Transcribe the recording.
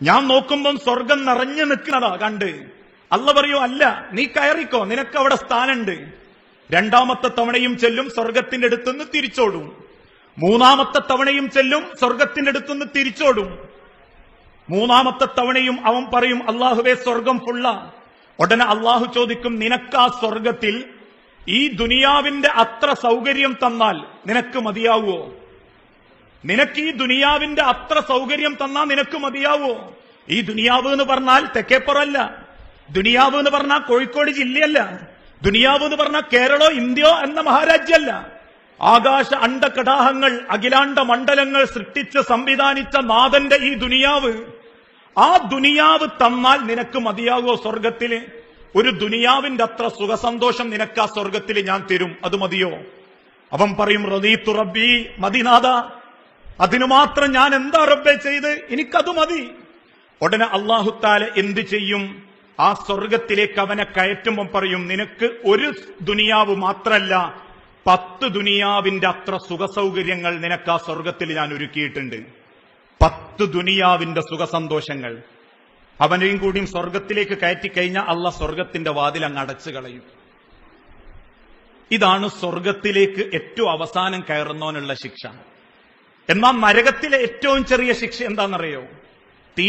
ഞാൻ നോക്കുമ്പം സ്വർഗം നിറഞ്ഞു നിൽക്കുന്നതാ കണ്ട്. അല്ല പറയൂ, അല്ല, നീ കയറിക്കോ, നിനക്ക് അവിടെ സ്ഥാനമുണ്ട്. രണ്ടാമത്തെ തവണയും ചെല്ലും, സ്വർഗത്തിന്റെ അടുത്തുനിന്ന് തിരിച്ചോടും. മൂന്നാമത്തെ തവണയും ചെല്ലും, സ്വർഗത്തിന്റെ അടുത്തുനിന്ന് തിരിച്ചോടും. മൂന്നാമത്തെ തവണയും അവൻ പറയും, അള്ളാഹുവേ സ്വർഗം ഫുള്ള. ഉടനെ അള്ളാഹു ചോദിക്കും, നിനക്ക് ആ സ്വർഗത്തിൽ ഈ ദുനിയാവിന്റെ അത്ര സൗകര്യം തന്നാൽ നിനക്ക് മതിയാവോ? നിനക്ക് ഈ ദുനിയാവിന്റെ അത്ര സൗകര്യം തന്നാൽ നിനക്ക് മതിയാവോ? ഈ ദുനിയാവ് എന്ന് പറഞ്ഞാൽ തെക്കേപ്പുറമല്ല, ദുനിയാവ് എന്ന് പറഞ്ഞാൽ കോഴിക്കോട് ജില്ലയല്ല, ദുനിയാവ് എന്ന് പറഞ്ഞാൽ കേരളോ ഇന്ത്യയോ എന്ന മഹാരാജ്യമല്ല. ആകാശ അണ്ടകടാഹങ്ങൾ അഖിലാണ്ട മണ്ഡലങ്ങൾ സൃഷ്ടിച്ച് സംവിധാനിച്ച നാഥന്റെ ഈ ദുനിയാവ്, ആ ദുനിയാവ് തന്നാൽ നിനക്ക് മതിയാകോ? സ്വർഗത്തില് ഒരു ദുനിയാവിന്റെ അത്ര സുഖസന്തോഷം നിനക്ക് ആ സ്വർഗത്തിൽ ഞാൻ തരും, അത് മതിയോ? അവൻ പറയും, റദീതു റബ്ബി, മതിനാഥ, അതിനു മാത്രം ഞാൻ എന്താ റബ്ബേ ചെയ്ത്, എനിക്കത് മതി. ഉടനെ അല്ലാഹു തആല എന്ത് ചെയ്യും? ആ സ്വർഗത്തിലേക്ക് അവനെ കയറ്റുമ്പോൾ പറയും, നിനക്ക് ഒരു ദുനിയാവ് മാത്രല്ല 10 ദുനിയാവിന്റെ അത്ര സുഖസൗകര്യങ്ങൾ നിനക്ക് ആ സ്വർഗത്തിൽ ഞാൻ ഒരുക്കിയിട്ടുണ്ട്. 10 ദുനിയാവിന്റെ സുഖസന്തോഷങ്ങൾ. അവനെയും കൂടിയും സ്വർഗത്തിലേക്ക് കയറ്റിക്കഴിഞ്ഞാൽ അള്ളാഹ് സ്വർഗത്തിന്റെ വാതിൽ അങ്ങ് അടച്ചു കളയും. ഇതാണ് സ്വർഗത്തിലേക്ക് ഏറ്റവും അവസാനം കയറുന്നവനുള്ള ശിക്ഷ. എന്നാൽ നരകത്തിലെ ഏറ്റവും ചെറിയ ശിക്ഷ എന്താണെന്നറിയോ? തീ